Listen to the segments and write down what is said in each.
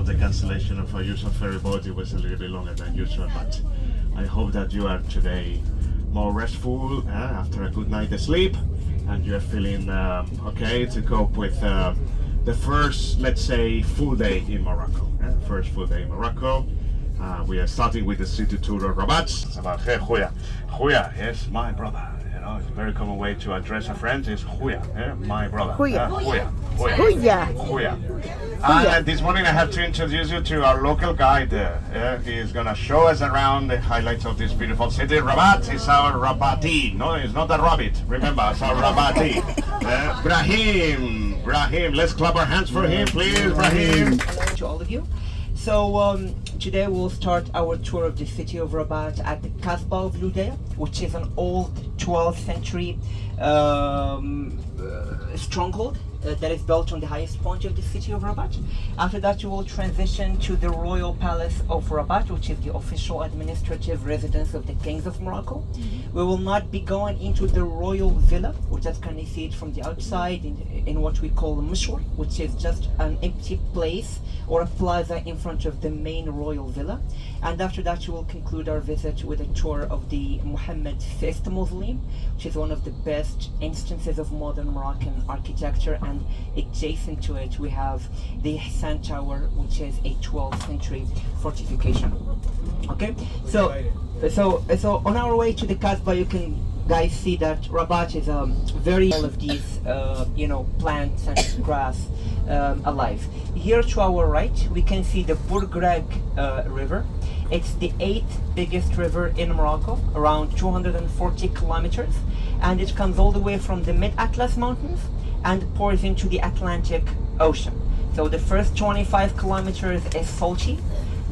of the cancellation of our usual ferry boat. It was a little bit longer than usual, but I hope that you are today more restful after a good night of sleep, and you're feeling okay to cope with the first, let's say, full day in Morocco. First full day in Morocco. We are starting with the city tour of Rabat. It's about hey, Huya, yes, my brother. You know, it's a very common way to address a friend is Huya, my brother. Huya. Huya. And this morning I have to introduce you to our local guide. He is going to show us around the highlights of this beautiful city. Rabat is our Rabati. No, it's not a rabbit. Remember, it's our Rabati. Brahim, let's clap our hands for him, please, Brahim. To all of you. So today we'll start our tour of the city of Rabat at the Kasbah of Ludeya, which is an old 12th century stronghold that is built on the highest point of the city of Rabat. After that, you will transition to the Royal Palace of Rabat, which is the official administrative residence of the kings of Morocco. We will not be going into the Royal Villa, which is kind of see it from the outside in what we call the Mishwar, which is just an empty place or a plaza in front of the main Royal Villa. And after that, you will conclude our visit with a tour of the Mohammed VI Mausoleum, which is one of the best instances of modern Moroccan architecture. And adjacent to it, we have the Hassan Tower, which is a 12th century fortification. Okay, so on our way to the Kasbah, you can guys see that Rabat is very all of these plants and grass alive. Here to our right, we can see the Bourgreg river. It's the 8th biggest river in Morocco, around 240 kilometers, and it comes all the way from the Mid-Atlas Mountains and pours into the Atlantic Ocean. So the first 25 kilometers is salty,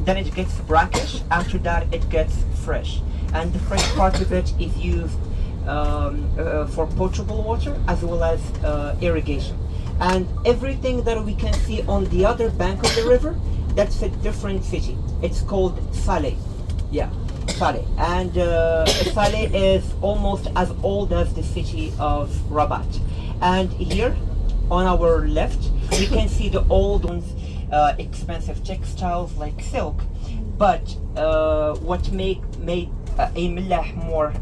then it gets brackish, after that it gets fresh. And the fresh part of it is used for potable water as well as irrigation. And everything that we can see on the other bank of the river, that's a different city. It's called Saleh. Saleh. And Saleh is almost as old as the city of Rabat. And here on our left, we can see the old ones, expensive textiles like silk. But what made a millah more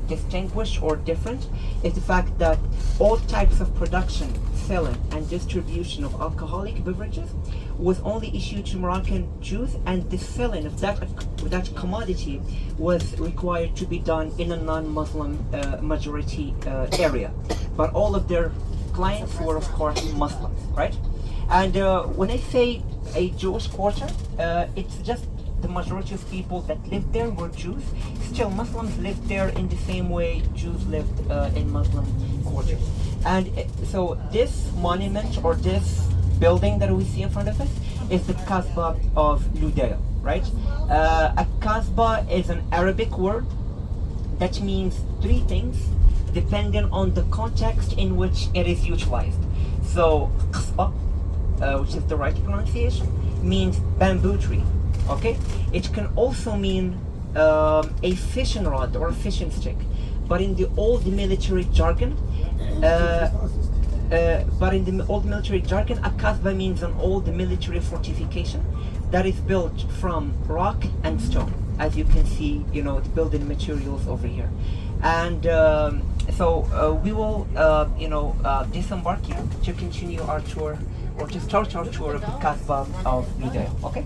distinguished or different is the fact that all types of production, selling and distribution of alcoholic beverages was only issued to Moroccan Jews, and the selling of that commodity was required to be done in a non-Muslim majority area. But all of their clients were of course Muslims, right? And when I say a Jewish quarter, it's just the majority of people that lived there were Jews. Still, Muslims lived there in the same way Jews lived in Muslim quarters. And so this monument or this building that we see in front of us is the Kasbah of Ludeya, right? A Kasbah is an Arabic word that means three things depending on the context in which it is utilized. So, Kasbah, which is the right pronunciation, means bamboo tree. Okay, it can also mean a fishing rod or a fishing stick, but in the old military jargon, a kasbah means an old military fortification that is built from rock and stone, as you can see, the building materials over here. And so we will, disembark here to continue our tour, or to start our tour of the Kasbah of Ludeya. Okay.